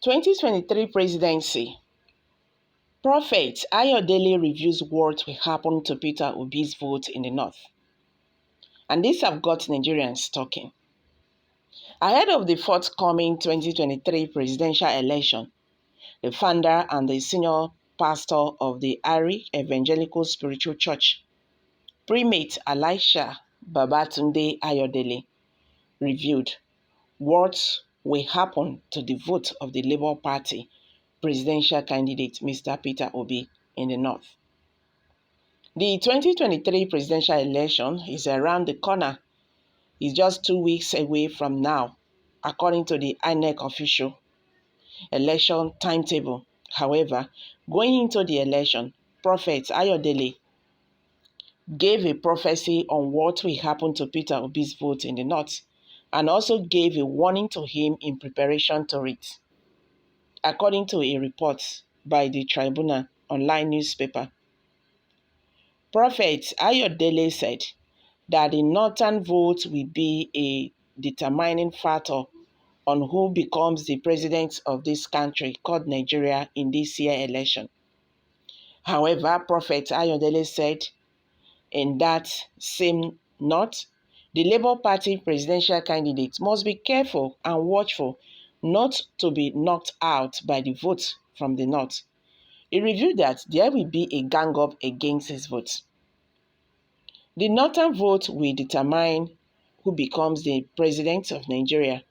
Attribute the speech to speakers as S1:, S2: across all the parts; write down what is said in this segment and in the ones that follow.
S1: 2023 Presidency. Prophet Ayodele reviews what will happen to Peter Obi's vote in the North. And these have got Nigerians talking. Ahead of the forthcoming 2023 presidential election, the founder and the senior pastor of the Ari Evangelical Spiritual Church, Primate Elisha Babatunde Ayodele, reviewed what will happen to the vote of the Labour Party presidential candidate Mr. Peter Obi in the North. The 2023 presidential election is around the corner. It's just 2 weeks away from now, according to the INEC official election timetable. However, going into the election, Prophet Ayodele gave a prophecy on what will happen to Peter Obi's vote in the North and also gave a warning to him in preparation to it. According to a report by the Tribunal online newspaper, Prophet Ayodele said that the northern vote will be a determining factor on who becomes the president of this country called Nigeria in this year's election. However, Prophet Ayodele said in that same note, the Labour Party presidential candidate must be careful and watchful not to be knocked out by the vote from the North. He revealed that there will be a gang-up against his vote. The northern vote will determine who becomes the president of Nigeria.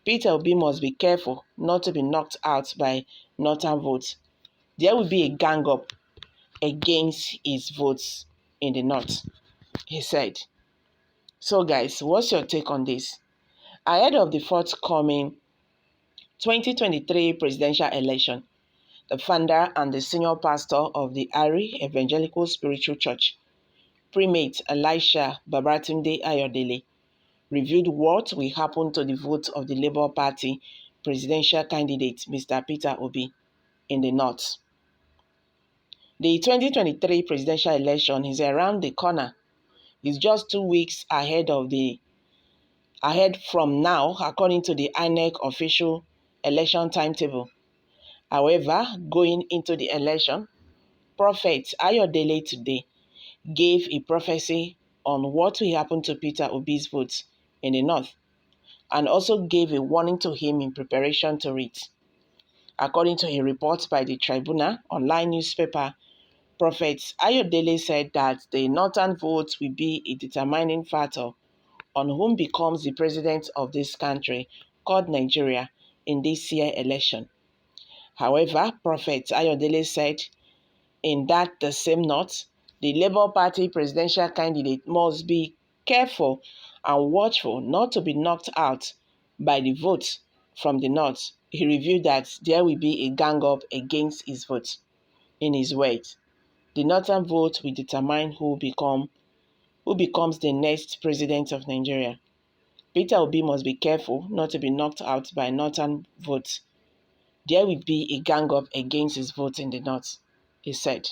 S1: Peter Obi must be careful not to be knocked out by northern votes. There will be a gang-up against his votes in the North, he said. So guys, what's your take on this? Ahead of the forthcoming 2023 presidential election, the founder and the senior pastor of the Ari Evangelical Spiritual Church, Primate Elisha Babatunde Ayodele, reviewed what will happen to the vote of the Labour Party presidential candidate Mr. Peter Obi in the North. The 2023 presidential election is around the corner. It's just 2 weeks ahead from now, according to the INEC official election timetable. However, going into the election, Prophet Ayodele today gave a prophecy on what will happen to Peter Obi's vote in the North and also gave a warning to him in preparation to it. According to a report by the Tribunal online newspaper, Prophet Ayodele said that the northern vote will be a determining factor on whom becomes the president of this country called Nigeria in this year's election. However, Prophet Ayodele said in that the same note, the Labour Party presidential candidate must be careful and watchful not to be knocked out by the vote from the North. He revealed that there will be a gang-up against his vote. In his words, the northern vote will determine who becomes the next president of Nigeria. Peter Obi must be careful not to be knocked out by northern votes. There will be a gang-up against his vote in the North, he said.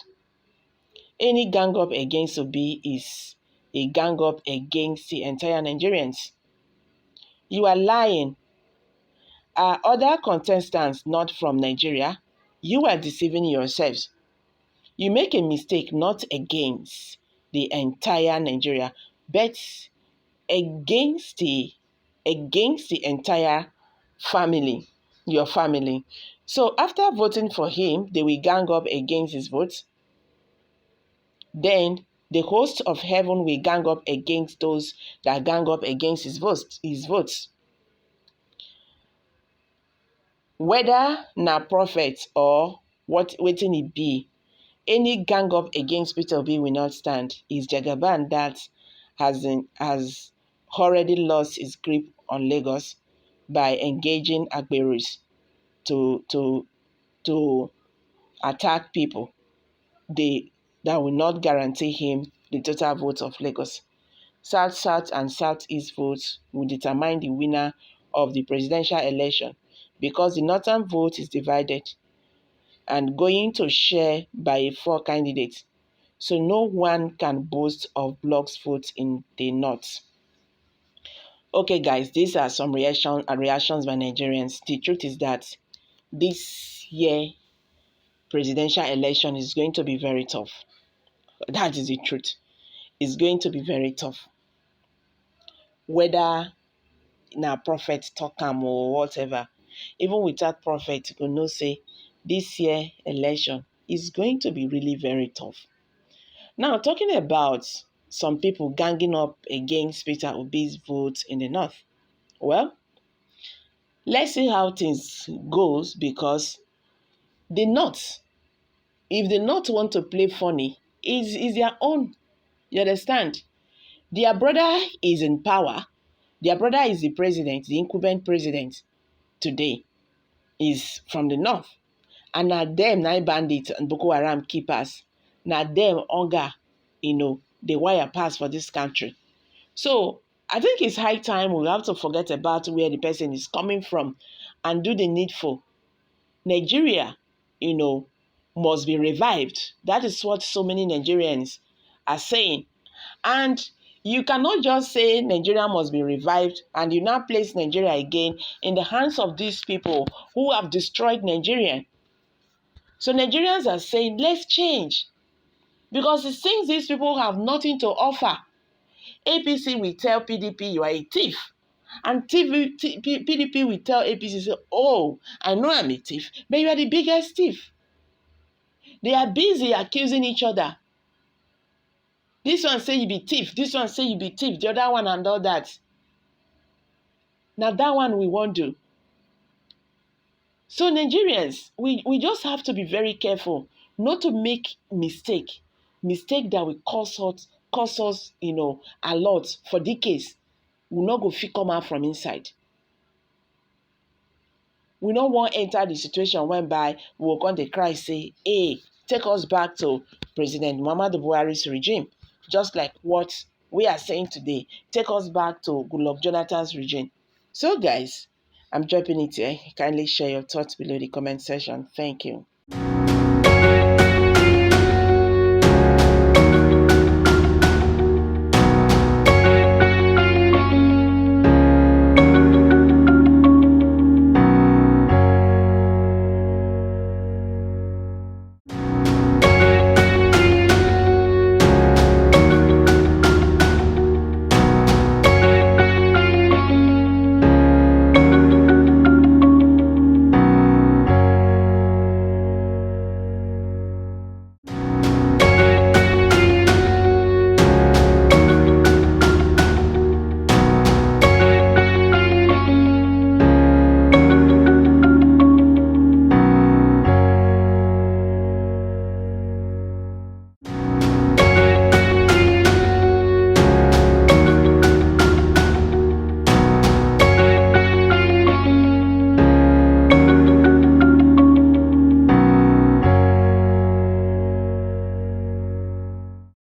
S1: Any gang-up against Obi is a gang-up against the entire Nigerians. You are lying. Are other contestants not from Nigeria? You are deceiving yourselves. You make a mistake not against the entire Nigeria, but against the entire family, your family. So after voting for him, they will gang up against his votes. Then the host of heaven will gang up against those that gang up against his votes. Whether na prophet or wetin it be, any gang up against Peter Obi will not stand. It's Jagaban that has already lost his grip on Lagos by engaging Agberos to attack people that will not guarantee him the total vote of Lagos. South and Southeast votes will determine the winner of the presidential election because the northern vote is divided and going to share by 4 candidates. So no one can boast of blocks votes in the North. Okay, guys, these are some reactions by Nigerians. The truth is that this year presidential election is going to be very tough. That is the truth. It's going to be very tough. Whether na prophet talk am or whatever, even without prophet, you know say this year election is going to be really very tough. Now, talking about some people ganging up against Peter Obi's vote in the north. Well, let's see how things goes, because the north, if the north want to play funny, is their own. You understand? Their brother is in power. Their brother is the president, the incumbent president today is from the north. And na them, nine bandits and Boko Haram keepers, na them hunger, the wire pass for this country. So I think it's high time we have to forget about where the person is coming from and do the needful. Nigeria, must be revived. That is what so many Nigerians are saying. And you cannot just say Nigeria must be revived and you now place Nigeria again in the hands of these people who have destroyed Nigeria. So Nigerians are saying, let's change. Because it seems these people have nothing to offer. APC will tell PDP you are a thief. And PDP will tell APC, say, oh, I know I'm a thief, but you are the biggest thief. They are busy accusing each other. This one say you be thief, this one say you be thief, the other one and all that. Now that one we won't do. So Nigerians, we just have to be very careful not to make mistake that will cause us, a lot for decades. We not go fit come out from inside. We no wan enter the situation whereby we will come dey cry say, hey, take us back to President Muhammadu Buhari's regime, just like what we are saying today. Take us back to Goodluck Jonathan's regime. So guys, I'm dropping it here. Kindly share your thoughts below the comment section. Thank you.